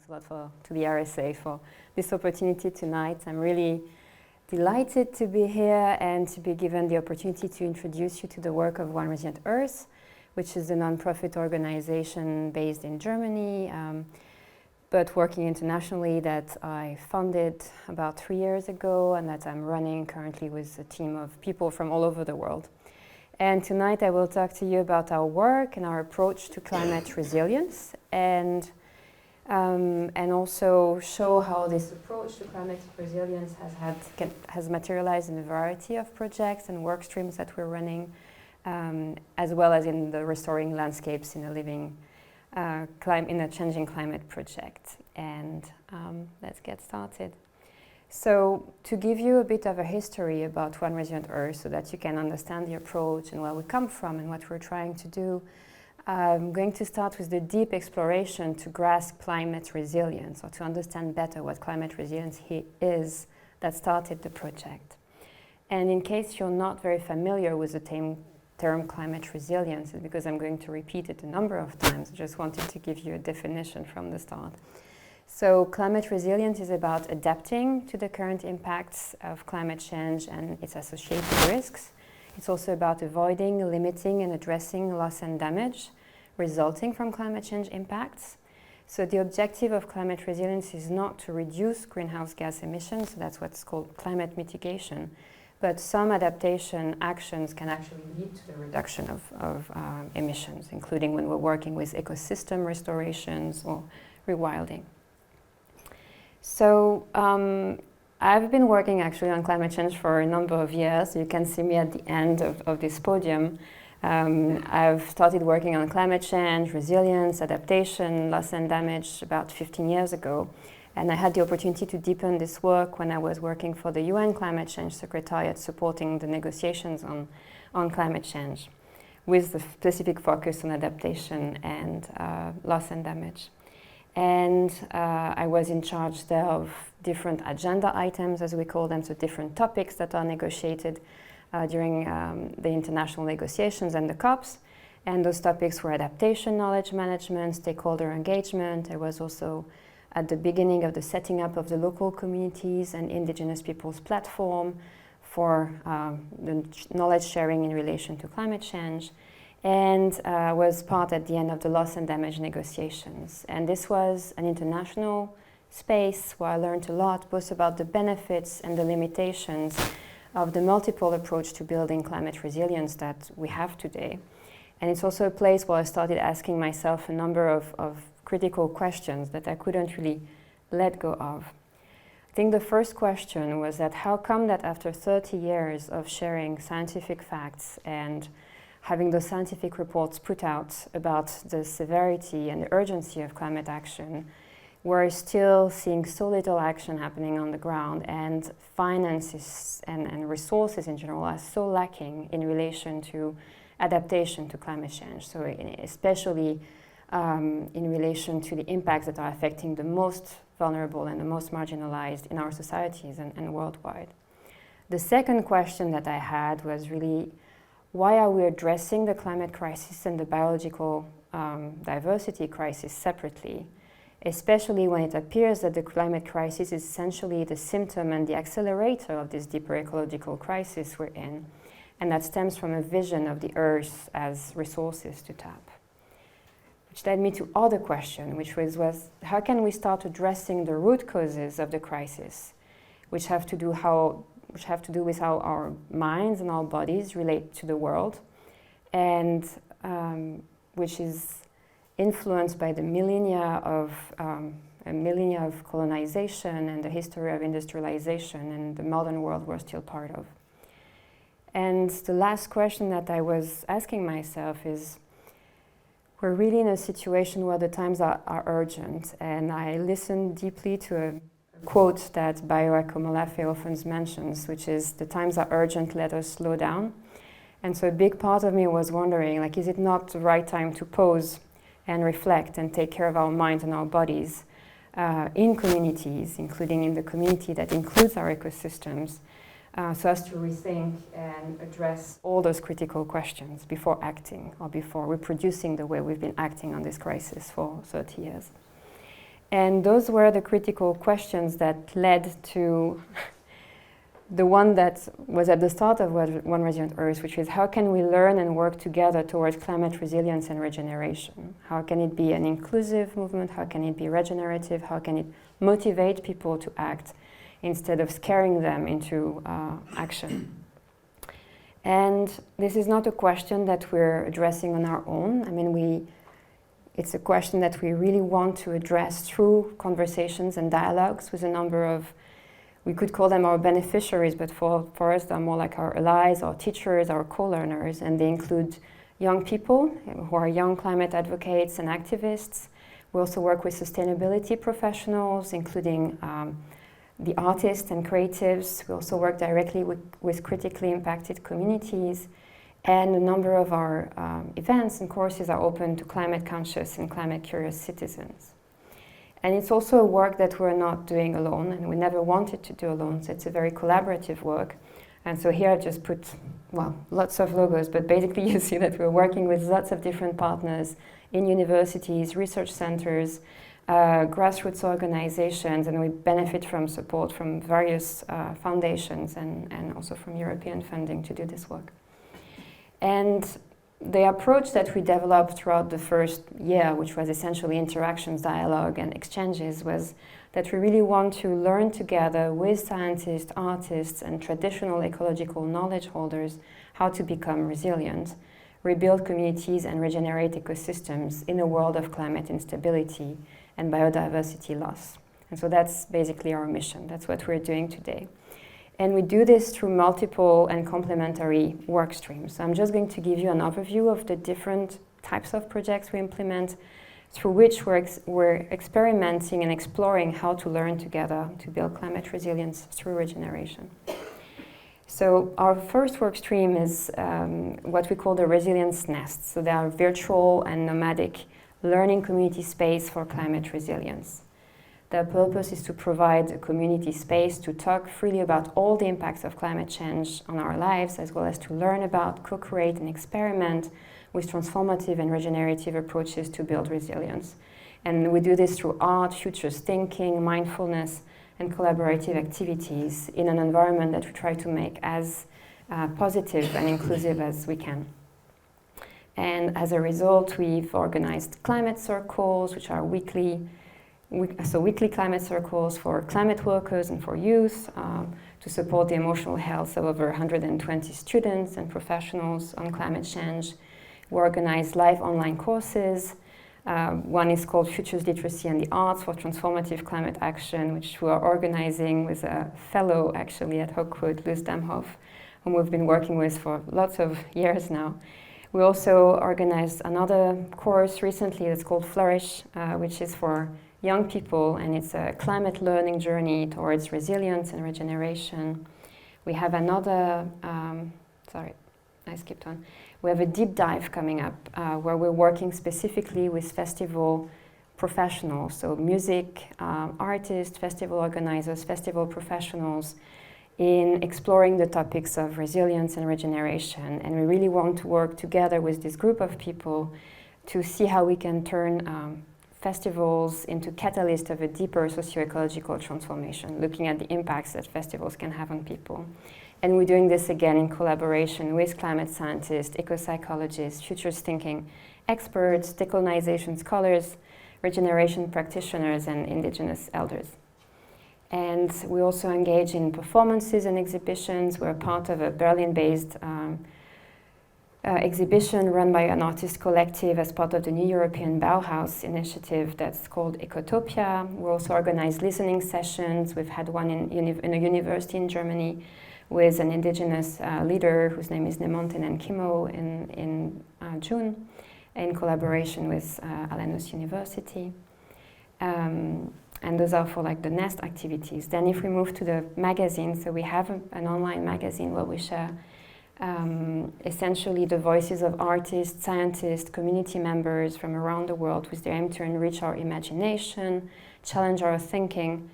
Thanks a lot to the RSA for this opportunity tonight. I'm really delighted to be here and to be given the opportunity to introduce you to the work of One Resilient Earth, which is a non-profit organization based in Germany, but working internationally, that I founded about 3 years ago and that I'm running currently with a team of people from all over the world. And tonight I will talk to you about our work and our approach to climate resilience, and also show how this approach to climate resilience has materialized in a variety of projects and work streams that we're running, as well as in the Restorying Landscapes in a changing climate project. And let's get started. So to give you a bit of a history about One Resilient Earth so that you can understand the approach and where we come from and what we're trying to do, I'm going to start with the deep exploration to grasp climate resilience, or to understand better what climate resilience is, that started the project. And in case you're not very familiar with the term climate resilience, it's because I'm going to repeat it a number of times. I just wanted to give you a definition from the start. So climate resilience is about adapting to the current impacts of climate change and its associated risks. It's also about avoiding, limiting, and addressing loss and damage resulting from climate change impacts. So the objective of climate resilience is not to reduce greenhouse gas emissions, so that's what's called climate mitigation, but some adaptation actions can actually lead to the reduction of emissions, including when we're working with ecosystem restorations or rewilding. So I've been working actually on climate change for a number of years. You can see me at the end of this podium. I've started working on climate change, resilience, adaptation, loss and damage about 15 years ago. And I had the opportunity to deepen this work when I was working for the UN Climate Change Secretariat, supporting the negotiations on climate change, with the specific focus on adaptation and loss and damage. And I was in charge there of different agenda items, as we call them, so different topics that are negotiated during the international negotiations and the COPs. And those topics were adaptation, knowledge management, stakeholder engagement. I was also at the beginning of the setting up of the local communities and indigenous peoples platform for the knowledge sharing in relation to climate change, and was part at the end of the loss and damage negotiations. And this was an international space where I learned a lot, both about the benefits and the limitations of the multiple approach to building climate resilience that we have today. And it's also a place where I started asking myself a number of critical questions that I couldn't really let go of. I think the first question was that how come that after 30 years of sharing scientific facts and having those scientific reports put out about the severity and the urgency of climate action, we're still seeing so little action happening on the ground, and finances and resources in general are so lacking in relation to adaptation to climate change. So especially in relation to the impacts that are affecting the most vulnerable and the most marginalized in our societies and worldwide. The second question that I had was really, why are we addressing the climate crisis and the biological diversity crisis separately, especially when it appears that the climate crisis is essentially the symptom and the accelerator of this deeper ecological crisis we're in, and that stems from a vision of the Earth as resources to tap. Which led me to other question, which was how can we start addressing the root causes of the crisis, which have to do with how our minds and our bodies relate to the world, and which is influenced by the millennia of colonization and the history of industrialization and the modern world we're still part of. And the last question that I was asking myself is, we're really in a situation where the times are urgent, and I listened deeply to a quote that Bayo Akomolafe often mentions, which is, the times are urgent, let us slow down. And so a big part of me was wondering, is it not the right time to pause and reflect and take care of our minds and our bodies in communities, including in the community that includes our ecosystems, so as to rethink and address all those critical questions before acting or before reproducing the way we've been acting on this crisis for 30 years. And those were the critical questions that led to the one that was at the start of One Resilient Earth, which is how can we learn and work together towards climate resilience and regeneration? How can it be an inclusive movement? How can it be regenerative? How can it motivate people to act instead of scaring them into action? And this is not a question that we're addressing on our own. I mean, it's a question that we really want to address through conversations and dialogues with a number of, we could call them our beneficiaries, but for us they're more like our allies, our teachers, our co-learners, and they include young people who are young climate advocates and activists. We also work with sustainability professionals, including the artists and creatives. We also work directly with critically impacted communities, and a number of our events and courses are open to climate conscious and climate curious citizens. And it's also a work that we're not doing alone, and we never wanted to do alone, so it's a very collaborative work. And so here I've just put, well, lots of logos, but basically you see that we're working with lots of different partners in universities, research centers, grassroots organizations, and we benefit from support from various foundations and also from European funding to do this work. And the approach that we developed throughout the first year, which was essentially interactions, dialogue, and exchanges, was that we really want to learn together with scientists, artists, and traditional ecological knowledge holders how to become resilient, rebuild communities, and regenerate ecosystems in a world of climate instability and biodiversity loss. And so that's basically our mission. That's what we're doing today. And we do this through multiple and complementary work streams. So I'm just going to give you an overview of the different types of projects we implement, through which we're experimenting and exploring how to learn together to build climate resilience through regeneration. So our first work stream is what we call the resilience nests. So they are virtual and nomadic learning community space for climate resilience. Their purpose is to provide a community space to talk freely about all the impacts of climate change on our lives, as well as to learn about, co-create, and experiment with transformative and regenerative approaches to build resilience. And we do this through art, futures thinking, mindfulness, and collaborative activities in an environment that we try to make as positive and inclusive as we can. And as a result, we've organized climate circles, which are weekly climate circles for climate workers and for youth to support the emotional health of over 120 students and professionals on climate change. We organize live online courses. One is called Futures Literacy and the Arts for Transformative Climate Action, which we are organizing with a fellow actually at Hawkwood, Luz Damhoff, whom we've been working with for lots of years now. We also organized another course recently that's called Flourish, which is for young people, and it's a climate learning journey towards resilience and regeneration. We have another, sorry, I skipped one. We have a deep dive coming up where we're working specifically with festival professionals, so music artists, festival organizers, festival professionals, in exploring the topics of resilience and regeneration. And we really want to work together with this group of people to see how we can turn festivals into catalysts of a deeper socio-ecological transformation, looking at the impacts that festivals can have on people. And we're doing this again in collaboration with climate scientists, eco-psychologists, futures thinking experts, decolonization scholars, regeneration practitioners, and indigenous elders. And we also engage in performances and exhibitions. We're part of a Berlin-based exhibition run by an artist collective as part of the New European Bauhaus initiative that's called Ecotopia. We also organize listening sessions. We've had one in a university in Germany with an indigenous leader whose name is Nemonte Nankimo in June, in collaboration with Alanus University. And those are for like the nest activities. Then if we move to the magazine, so we have an online magazine where we share essentially the voices of artists, scientists, community members from around the world with the aim to enrich our imagination, challenge our thinking,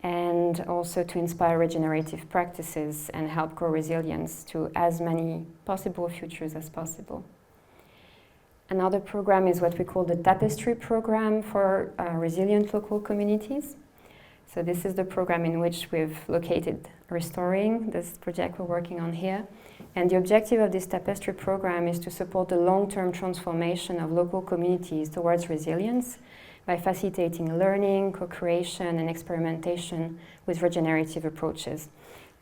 and also to inspire regenerative practices and help grow resilience to as many possible futures as possible. Another program is what we call the Tapestry Program for resilient local communities. So this is the program in which we've located Restorying, this project we're working on here. And the objective of this Tapestry Program is to support the long-term transformation of local communities towards resilience by facilitating learning, co-creation, and experimentation with regenerative approaches,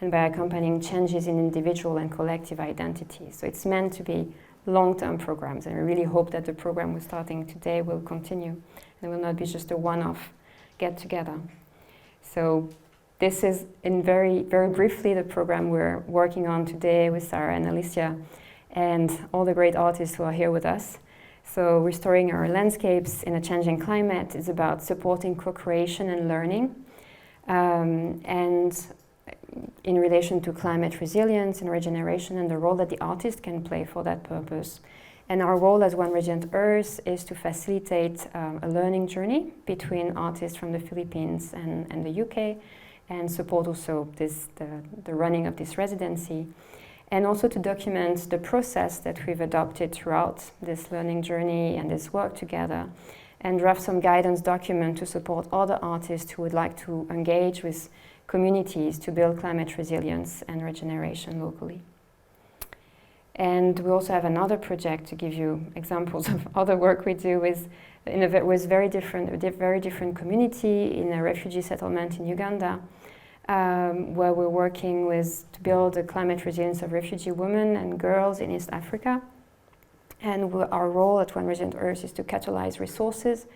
and by accompanying changes in individual and collective identities. So it's meant to be long-term programs, and we really hope that the program we're starting today will continue and will not be just a one-off get-together. So this is, in very briefly, the program we're working on today with Sarah and Alicia and all the great artists who are here with us. So Restoring Our Landscapes in a Changing Climate is about supporting co-creation and learning, and in relation to climate resilience and regeneration and the role that the artist can play for that purpose. And our role as One Resilient Earth is to facilitate a learning journey between artists from the Philippines and the UK, and support also the running of this residency, and also to document the process that we've adopted throughout this learning journey and this work together, and draft some guidance document to support other artists who would like to engage with communities to build climate resilience and regeneration locally. And we also have another project to give you examples of other work we do with very different community in a refugee settlement in Uganda, where we're working to build a climate resilience of refugee women and girls in East Africa. And our role at One Resilient Earth is to catalyze resources,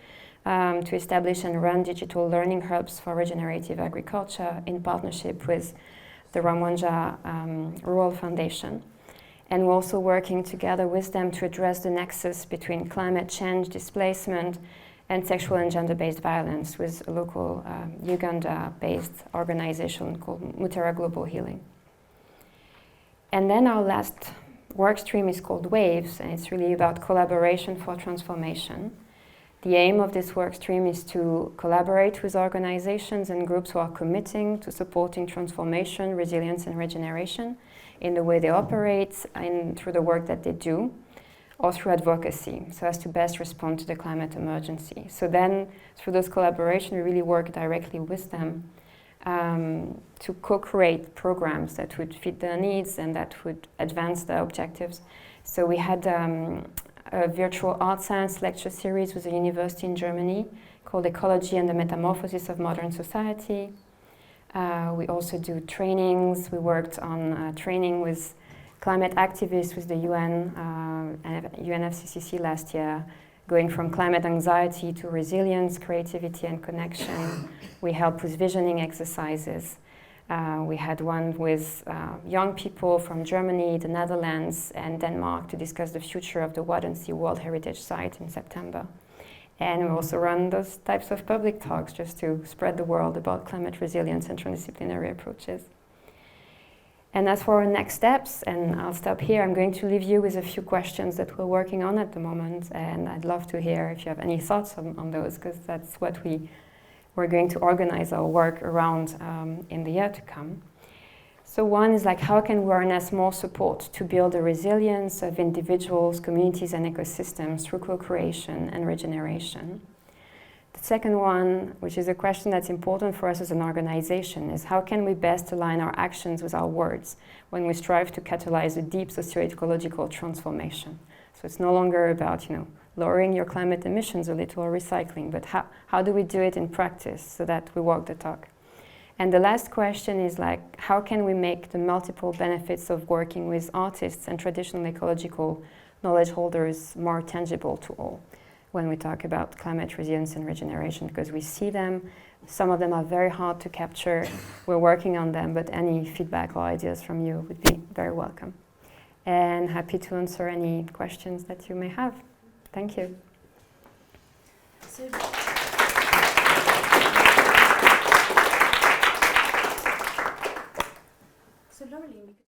to establish and run digital learning hubs for regenerative agriculture in partnership with the Ramwanja Rural Foundation. And we're also working together with them to address the nexus between climate change, displacement, and sexual and gender-based violence with a local Uganda-based organization called Mutera Global Healing. And then our last work stream is called Waves, and it's really about collaboration for transformation. The aim of this work stream is to collaborate with organizations and groups who are committing to supporting transformation, resilience, and regeneration in the way they operate and through the work that they do, or through advocacy, so as to best respond to the climate emergency. So then, through those collaborations, we really work directly with them to co-create programs that would fit their needs and that would advance their objectives. So we had a virtual art science lecture series with a university in Germany called Ecology and the Metamorphosis of Modern Society. We also do trainings. We worked on training with climate activists with the UN and UNFCCC last year, going from climate anxiety to resilience, creativity, and connection. We help with visioning exercises. We had one with young people from Germany, the Netherlands, and Denmark to discuss the future of the Wadden World Heritage Site in September. And we also run those types of public talks just to spread the word about climate resilience and transdisciplinary approaches. And as for our next steps, and I'll stop here, I'm going to leave you with a few questions that we're working on at the moment, and I'd love to hear if you have any thoughts on those, because that's what we're going to organize our work around in the year to come. So one is like, how can we harness more support to build the resilience of individuals, communities, and ecosystems through co-creation and regeneration? The second one, which is a question that's important for us as an organization, is how can we best align our actions with our words when we strive to catalyze a deep socio-ecological transformation? So it's no longer about, lowering your climate emissions a little or recycling, but how do we do it in practice so that we walk the talk? And the last question is like, how can we make the multiple benefits of working with artists and traditional ecological knowledge holders more tangible to all when we talk about climate resilience and regeneration? Because we see them, some of them are very hard to capture, we're working on them, but any feedback or ideas from you would be very welcome. And happy to answer any questions that you may have. Thank you. So